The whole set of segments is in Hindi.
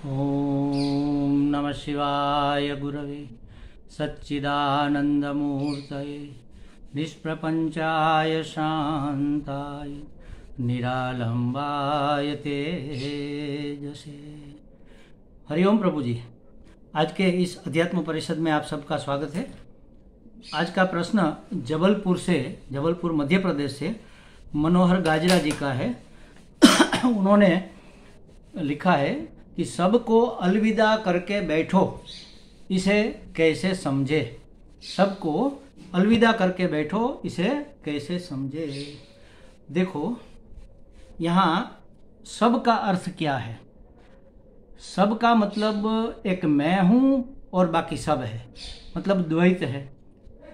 ओम नमः शिवाय गुरवे सच्चिदानंदमूर्तये निष्प्रपंचाय शांताय निरालंबाय तेजसे। हरिओम प्रभु जी, आज के इस अध्यात्म परिषद में आप सबका स्वागत है। आज का प्रश्न जबलपुर मध्य प्रदेश से मनोहर गाजरा जी का है। उन्होंने लिखा है कि सबको अलविदा करके बैठो, इसे कैसे समझे। सबको अलविदा करके बैठो, इसे कैसे समझे। देखो, यहाँ सब का अर्थ क्या है। सब का मतलब एक मैं हूँ और बाकी सब है, मतलब द्वैत है।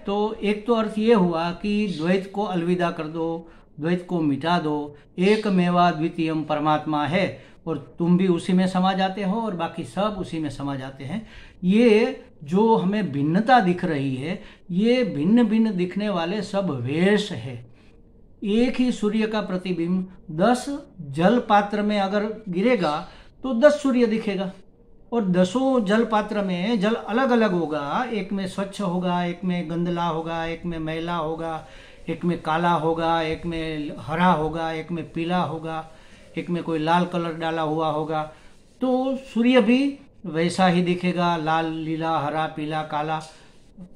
तो एक तो अर्थ ये हुआ कि द्वैत को अलविदा कर दो, द्वैत को मिटा दो। एक मेवा द्वितीयम परमात्मा है और तुम भी उसी में समा जाते हो और बाकी सब उसी में समा जाते हैं। ये जो हमें भिन्नता दिख रही है, ये भिन्न भिन्न दिखने वाले सब वेश है। एक ही सूर्य का प्रतिबिंब 10 जल पात्र में अगर गिरेगा तो 10 सूर्य दिखेगा, और 10 जल पात्र में जल अलग अलग होगा। एक में स्वच्छ होगा, एक में गंदला होगा, एक में मैला होगा, एक में काला होगा, एक में हरा होगा, एक में पीला होगा, एक में कोई लाल कलर डाला हुआ होगा। तो सूर्य भी वैसा ही दिखेगा, लाल, लीला, हरा, पीला, काला,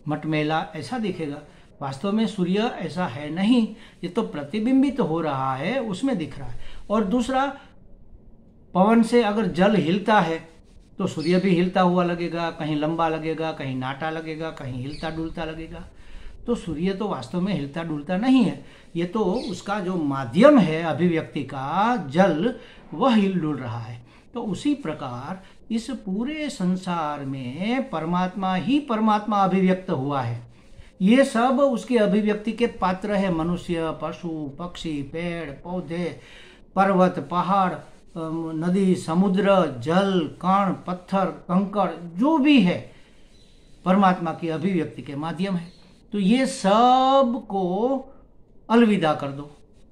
मटमैला, ऐसा दिखेगा। वास्तव में सूर्य ऐसा है नहीं, ये तो प्रतिबिंबित हो रहा है, उसमें दिख रहा है। और दूसरा, पवन से अगर जल हिलता है तो सूर्य भी हिलता हुआ लगेगा, कहीं लंबा लगेगा, कहीं नाटा लगेगा, कहीं हिलता डुलता लगेगा। तो सूर्य तो वास्तव में हिलता डुलता नहीं है, ये तो उसका जो माध्यम है अभिव्यक्ति का, जल, वह हिल डुल रहा है। तो उसी प्रकार इस पूरे संसार में परमात्मा ही परमात्मा अभिव्यक्त हुआ है। ये सब उसकी अभिव्यक्ति के पात्र है। मनुष्य, पशु, पक्षी, पेड़ पौधे, पर्वत, पहाड़, नदी, समुद्र, जल, कण, पत्थर, कंकड़, जो भी है परमात्मा की अभिव्यक्ति के माध्यम है। तो ये सब को अलविदा कर दो,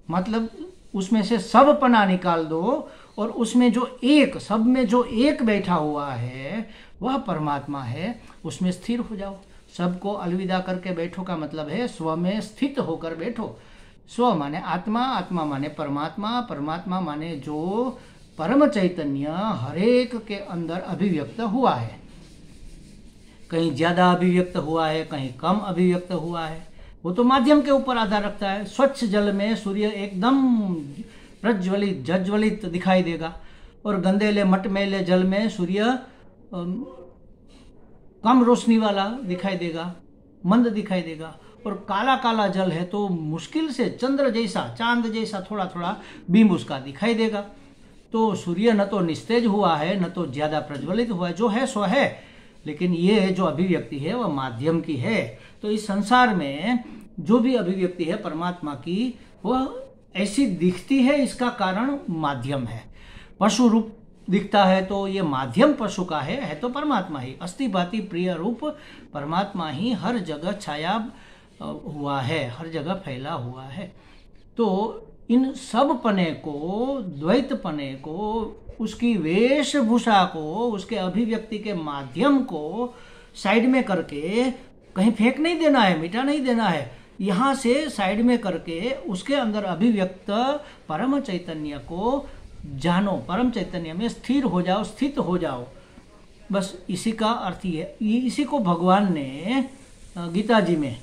मतलब उसमें से सब पना निकाल दो, और उसमें जो एक, सब में जो एक बैठा हुआ है वह परमात्मा है, उसमें स्थिर हो जाओ। सबको अलविदा करके बैठो का मतलब है स्व में स्थित होकर बैठो। स्व माने आत्मा, आत्मा माने परमात्मा, परमात्मा माने जो परम चैतन्य हरेक के अंदर अभिव्यक्त हुआ है। कहीं ज्यादा अभिव्यक्त हुआ है, कहीं कम अभिव्यक्त हुआ है, वो तो माध्यम के ऊपर आधार रखता है। स्वच्छ जल में सूर्य एकदम प्रज्वलित जज्वलित दिखाई देगा, और गंदेले मटमैले जल में सूर्य कम रोशनी वाला दिखाई देगा, मंद दिखाई देगा। और काला काला जल है तो मुश्किल से चंद्र जैसा, चांद जैसा थोड़ा थोड़ा बिंब उसका दिखाई देगा। तो सूर्य न तो निस्तेज हुआ है, न तो ज्यादा प्रज्वलित हुआ है, जो है सो है। लेकिन ये जो अभिव्यक्ति है वह माध्यम की है। तो इस संसार में जो भी अभिव्यक्ति है परमात्मा की, वह ऐसी दिखती है, इसका कारण माध्यम है। पशु रूप दिखता है तो ये माध्यम पशु का है तो परमात्मा ही। अस्थि भांति प्रिय रूप परमात्मा ही हर जगह छाया हुआ है, हर जगह फैला हुआ है। तो इन सब पने को, द्वैत पने को, उसकी वेशभूषा को, उसके अभिव्यक्ति के माध्यम को साइड में करके कहीं फेंक नहीं देना है, मिटा नहीं देना है। यहाँ से साइड में करके उसके अंदर अभिव्यक्त परम चैतन्य को जानो, परम चैतन्य में स्थिर हो जाओ, स्थित हो जाओ। बस इसी का अर्थ ही है। इसी को भगवान ने गीता जी में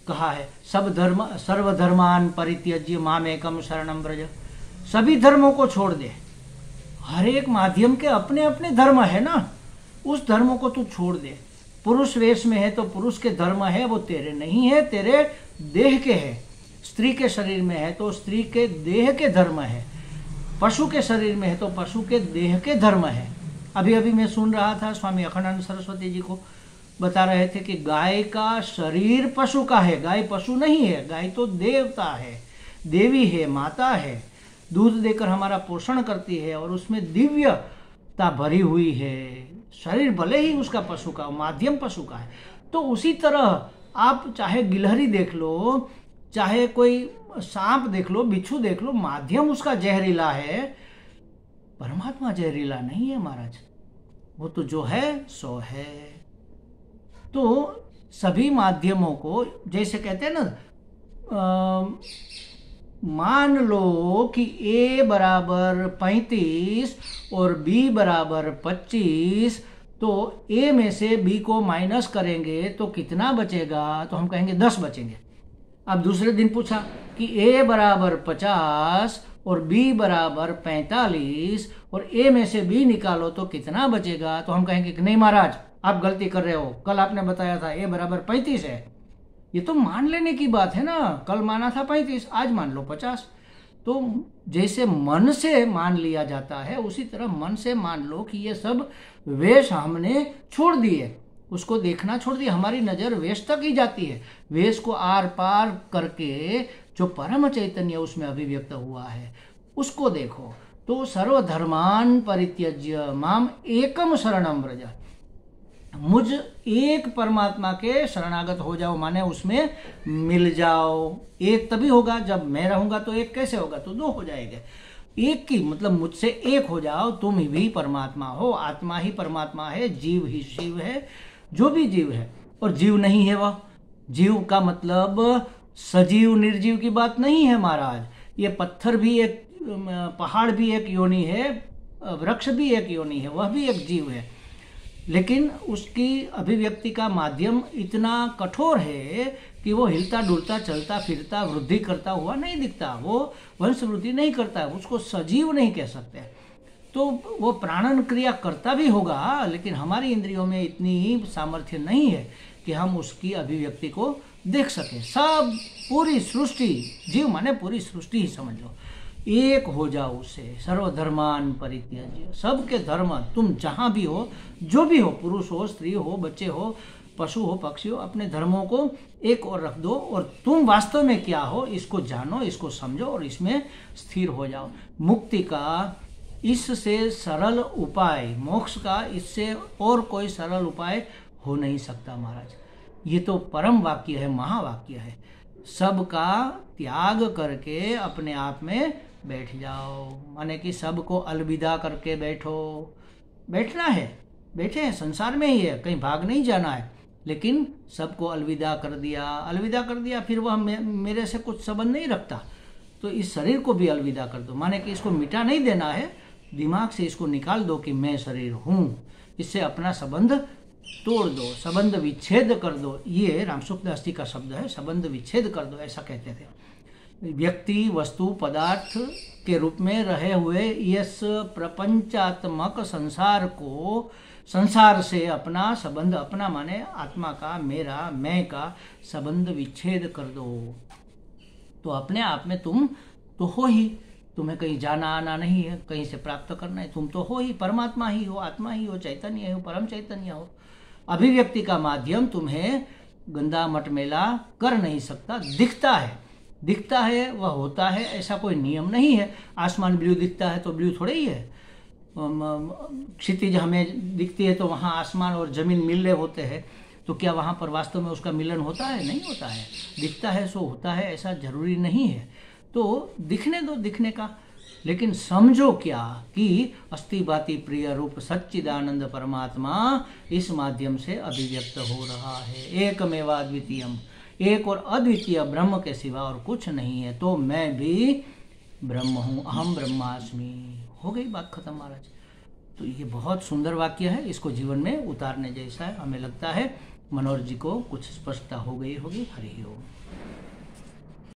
कहा है, सर्वधर्मान परित्यज्य मामेकम शरणं व्रज। सभी धर्मों को छोड़ दे। हर एक माध्यम के अपने अपने धर्म है ना, उस धर्म को तू छोड़ दे। पुरुष वेश में है तो पुरुष के धर्म है, वो तेरे नहीं है, तेरे देह के है। स्त्री के शरीर में है तो स्त्री के देह के धर्म है। पशु के शरीर में है तो पशु के देह के धर्म है। अभी अभी मैं सुन रहा था, स्वामी अखंडानंद सरस्वती जी को बता रहे थे कि गाय का शरीर पशु का है, गाय पशु नहीं है। गाय तो देवता है, देवी है, माता है, दूध देकर हमारा पोषण करती है और उसमें दिव्यता भरी हुई है। शरीर भले ही उसका पशु का, माध्यम पशु का है। तो उसी तरह आप चाहे गिलहरी देख लो, चाहे कोई सांप देख लो, बिच्छू देख लो, माध्यम उसका जहरीला है, परमात्मा जहरीला नहीं है महाराज। वो तो जो है सो है। तो सभी माध्यमों को जैसे कहते हैं ना, मान लो कि a बराबर 35 और b बराबर 25, तो a में से b को माइनस करेंगे तो कितना बचेगा, तो हम कहेंगे 10 बचेंगे। अब दूसरे दिन पूछा कि a बराबर 50 और b बराबर 45 और a में से b निकालो तो कितना बचेगा, तो हम कहेंगे कि नहीं महाराज आप गलती कर रहे हो, कल आपने बताया था a बराबर 35 है। ये तो मान लेने की बात है ना, कल माना था 35, आज मान लो 50। तो जैसे मन से मान लिया जाता है उसी तरह मन से मान लो कि ये सब वेश हमने छोड़ दिए, उसको देखना छोड़ दिया, हमारी नजर वेश तक ही जाती है। वेश को आर पार करके जो परम चैतन्य उसमें अभिव्यक्त हुआ है उसको देखो। तो सर्वधर्मान परित्यज्य माम एकम शरणम व्रज, मुझ एक परमात्मा के शरणागत हो जाओ, माने उसमें मिल जाओ। एक तभी होगा जब मैं रहूंगा, तो एक कैसे होगा, तो दो हो जाएगा। एक की मतलब मुझसे एक हो जाओ, तुम भी परमात्मा हो, आत्मा ही परमात्मा है, जीव ही शिव है, जो भी जीव है। और जीव नहीं है वह, जीव का मतलब सजीव निर्जीव की बात नहीं है महाराज। ये पत्थर भी एक, पहाड़ भी एक योनि है, वृक्ष भी एक योनि है, वह भी एक जीव है, लेकिन उसकी अभिव्यक्ति का माध्यम इतना कठोर है कि वो हिलता डुलता चलता फिरता वृद्धि करता हुआ नहीं दिखता, वो वंश वृद्धि नहीं करता, उसको सजीव नहीं कह सकते। तो वो प्राणन क्रिया करता भी होगा, लेकिन हमारी इंद्रियों में इतनी सामर्थ्य नहीं है कि हम उसकी अभिव्यक्ति को देख सकें। सब पूरी सृष्टि, जीव माने पूरी सृष्टि ही समझ लो, एक हो जाओ उससे। सर्वधर्मान परित्यज्य, सबके धर्म तुम जहां भी हो, जो भी हो, पुरुष हो, स्त्री हो, बच्चे हो, पशु हो, पक्षी हो, अपने धर्मों को एक और रख दो और तुम वास्तव में क्या हो इसको जानो, इसको समझो और इसमें स्थिर हो जाओ। मुक्ति का इससे सरल उपाय, मोक्ष का इससे और कोई सरल उपाय हो नहीं सकता महाराज। ये तो परम वाक्य है, महावाक्य है। सबका त्याग करके अपने आप में बैठ जाओ, माने कि सबको अलविदा करके बैठो। बैठना है, बैठे हैं, संसार में ही है, कहीं भाग नहीं जाना है, लेकिन सबको अलविदा कर दिया। अलविदा कर दिया फिर वह मेरे से कुछ संबंध नहीं रखता, तो इस शरीर को भी अलविदा कर दो, माने कि इसको मिटा नहीं देना है, दिमाग से इसको निकाल दो कि मैं शरीर हूँ, इससे अपना संबंध तोड़ दो, संबंध विच्छेद कर दो। ये रामसुखदास जी का शब्द है, संबंध विच्छेद कर दो, ऐसा कहते थे। व्यक्ति वस्तु पदार्थ के रूप में रहे हुए इस प्रपंचात्मक संसार को, संसार से अपना संबंध, अपना माने आत्मा का, मेरा, मैं का संबंध विच्छेद कर दो, तो अपने आप में तुम तो हो ही, तुम्हें कहीं जाना आना नहीं है, कहीं से प्राप्त करना है, तुम तो हो ही, परमात्मा ही हो, आत्मा ही हो, चैतन्य हो, परम चैतन्य हो। अभिव्यक्ति का माध्यम तुम्हें गंदा मटमेला कर नहीं सकता। दिखता है, दिखता है वह होता है, ऐसा कोई नियम नहीं है। आसमान ब्लू दिखता है तो ब्लू थोड़े ही है, क्षितिज हमें दिखती है तो वहाँ आसमान और जमीन मिल रहे होते हैं, तो क्या वहाँ पर वास्तव में उसका मिलन होता है? नहीं होता है। दिखता है सो होता है, ऐसा जरूरी नहीं है। तो दिखने दो दिखने का, लेकिन समझो क्या कि अस्ति बाति प्रिय रूप सच्चिदानंद परमात्मा इस माध्यम से अभिव्यक्त हो रहा है। एकमेवा द्वितीयम, एक और अद्वितीय ब्रह्म के सिवा और कुछ नहीं है। तो मैं भी ब्रह्म हूँ, अहम ब्रह्मास्मि। हो गई बात खत्म महाराज। तो ये बहुत सुंदर वाक्य है, इसको जीवन में उतारने जैसा है। हमें लगता है मनोहर जी को कुछ स्पष्टता हो गई होगी। हरि ओम।